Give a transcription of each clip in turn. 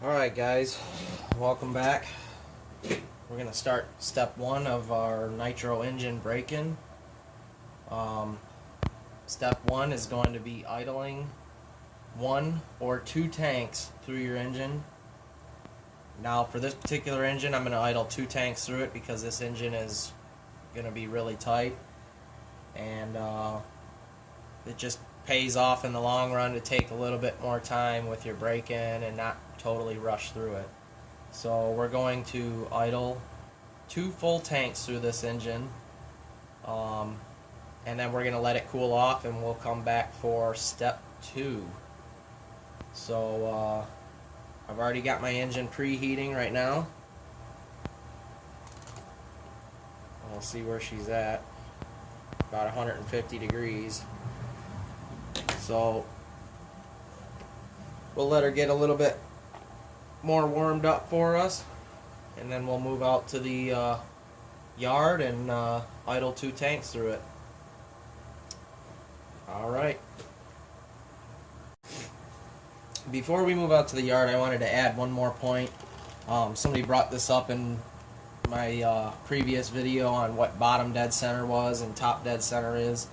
Alright guys, welcome back. We're going to start step 1 of our Nitro engine break-in. Step 1 is going to be idling 1 or 2 tanks through your engine. Now for this particular engine I'm going to idle 2 tanks through it because this engine is going to be really tight, and it just pays off in the long run to take a little bit more time with your break-in and not totally rush through it. So we're going to idle 2 full tanks through this engine, and then we're going to let it cool off and we'll come back for step 2. So I've already got my engine preheating right now. We'll see where she's at, about 150 degrees. So we'll let her get a little bit more warmed up for us, and then we'll move out to the yard and idle 2 tanks through it. Alright. Before we move out to the yard, I wanted to add one more point. Somebody brought this up in my previous video on what bottom dead center was and top dead center is.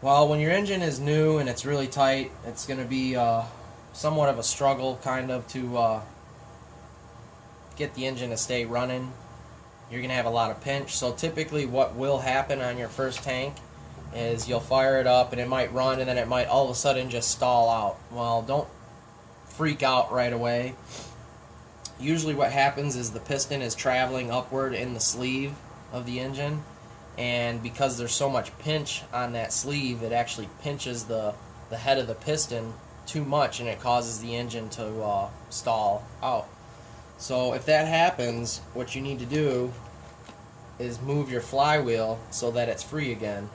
Well, when your engine is new and it's really tight, it's going to be somewhat of a struggle kind of to get the engine to stay running. You're going to have a lot of pinch. So typically what will happen on your first tank is you'll fire it up and it might run, and then it might all of a sudden just stall out. Well, don't freak out right away. Usually what happens is the piston is traveling upward in the sleeve of the engine, and because there's so much pinch on that sleeve, it actually pinches the head of the piston too much, and it causes the engine to stall out. So if that happens, what you need to do is move your flywheel so that it's free again.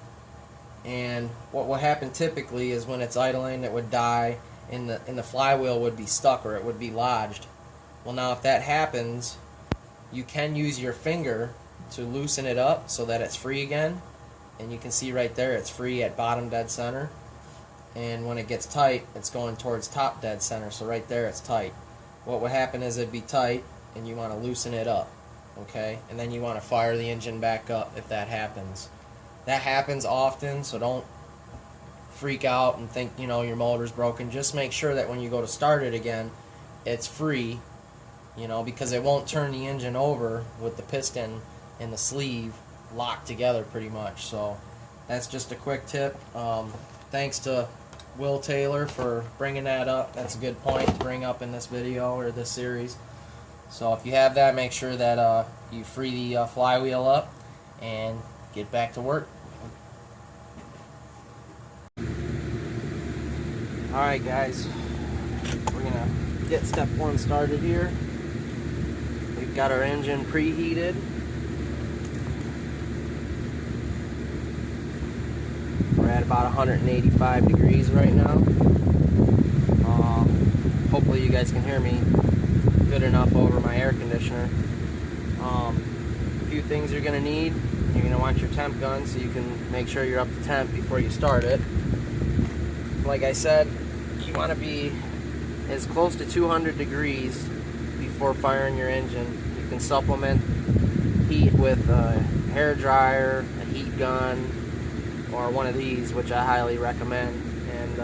And what will happen typically is when it's idling, it would die and the flywheel would be stuck, or it would be lodged. Well, now if that happens, you can use your finger to loosen it up so that it's free again, and you can see right there it's free at bottom dead center, and when it gets tight it's going towards top dead center, so right there it's tight. What would happen is it'd be tight and you want to loosen it up, okay, and then you want to fire the engine back up if that happens. That happens often, so don't freak out and think your motor's broken. Just make sure that when you go to start it again it's free, because it won't turn the engine over with the piston and the sleeve locked together pretty much. So that's just a quick tip. Thanks to Will Taylor for bringing that up. That's a good point to bring up in this video or this series. So if you have that, make sure that you free the flywheel up and get back to work. Alright guys, we're going to get step 1 started here. We've got our engine preheated. We're at about 185 degrees right now. Hopefully you guys can hear me good enough over my air conditioner. A few things you're going to need. You're going to want your temp gun so you can make sure you're up to temp before you start it. Like I said, you want to be as close to 200 degrees before firing your engine. You can supplement heat with a hair dryer, a heat gun, or one of these, which I highly recommend. And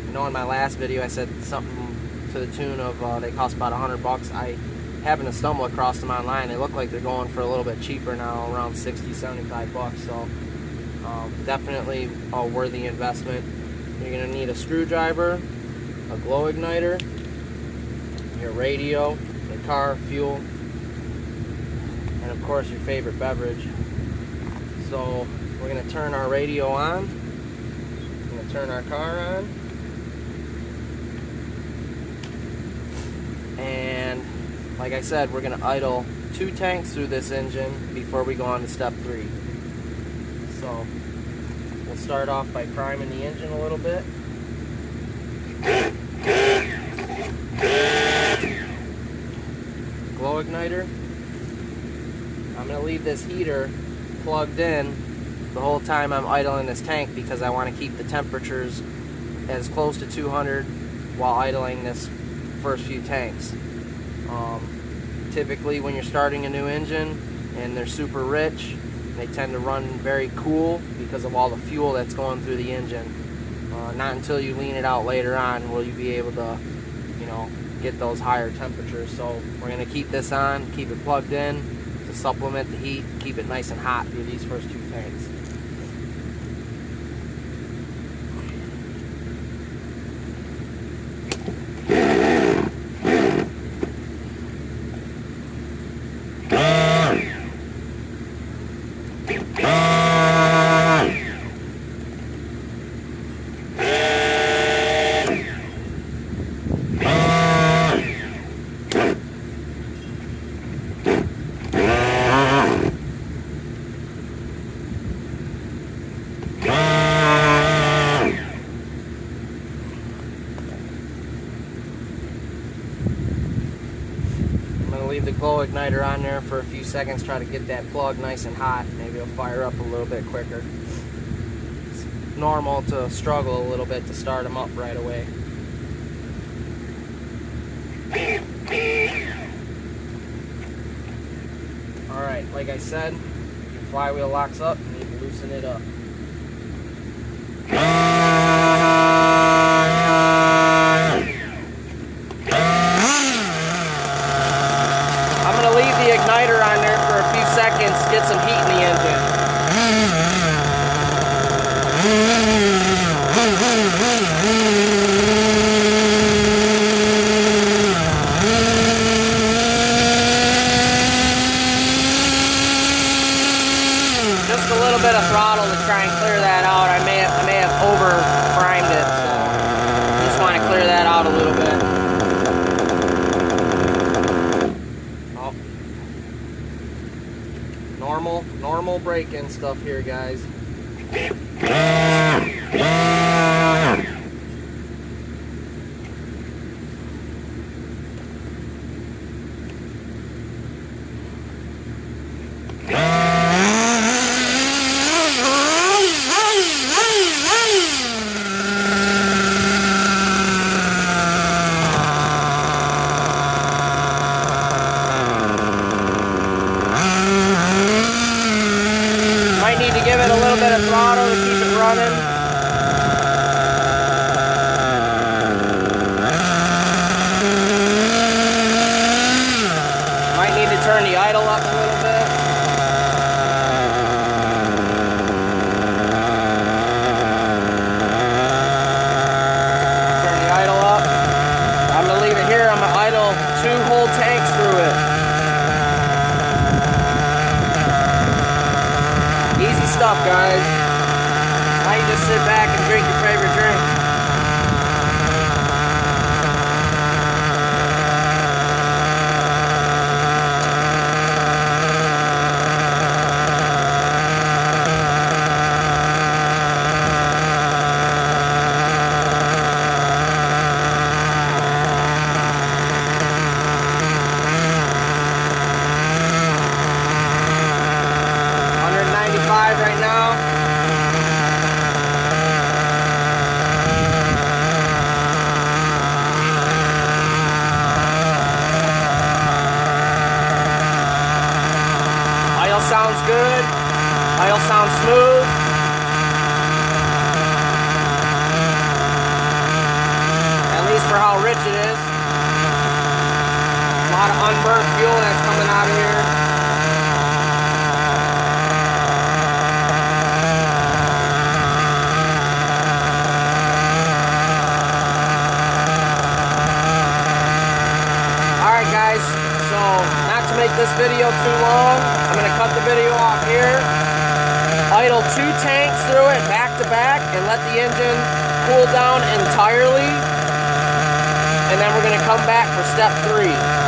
in my last video I said something to the tune of they cost about $100. I happened to stumble across them online. They look like they're going for a little bit cheaper now, around 60, 75 bucks. So definitely a worthy investment. You're going to need a screwdriver, a glow igniter, your radio, your car fuel, and of course your favorite beverage. So we're going to turn our radio on. We're going to turn our car on. And like I said, we're going to idle 2 tanks through this engine before we go on to step 3. So we'll start off by priming the engine a little bit. Glow igniter. I'm going to leave this heater plugged in the whole time I'm idling this tank because I want to keep the temperatures as close to 200 while idling this first few tanks. Typically when you're starting a new engine and they're super rich, they tend to run very cool because of all the fuel that's going through the engine. Not until you lean it out later on will you be able to, you know, get those higher temperatures. So we're going to keep this on, keep it plugged in to supplement the heat, keep it nice and hot through these first two tanks. Leave the glow igniter on there for a few seconds, try to get that plug nice and hot. Maybe it'll fire up a little bit quicker. It's normal to struggle a little bit to start them up right away. Alright, like I said, your flywheel locks up, you need to loosen it up. Igniter on there for a few seconds, get some heat in the engine. Just a little bit of throttle to try and clear that out. I may have over primed it, so just want to clear that out a little bit. Normal break-in stuff here, guys. Give it a little bit of throttle to keep it running. Might need to turn the idle up a little bit. Turn the idle up. I'm going to leave it here. I'm going to idle 2 whole tanks through it. Easy stuff, guys. Now you just sit back and drink your favorite drink. Right now. Idle sounds good. Idle sounds smooth. At least for how rich it is. A lot of unburnt fuel that's coming out of here. Make this video too long, I'm going to cut the video off here, idle 2 tanks through it back to back and let the engine cool down entirely, and then we're going to come back for step 3.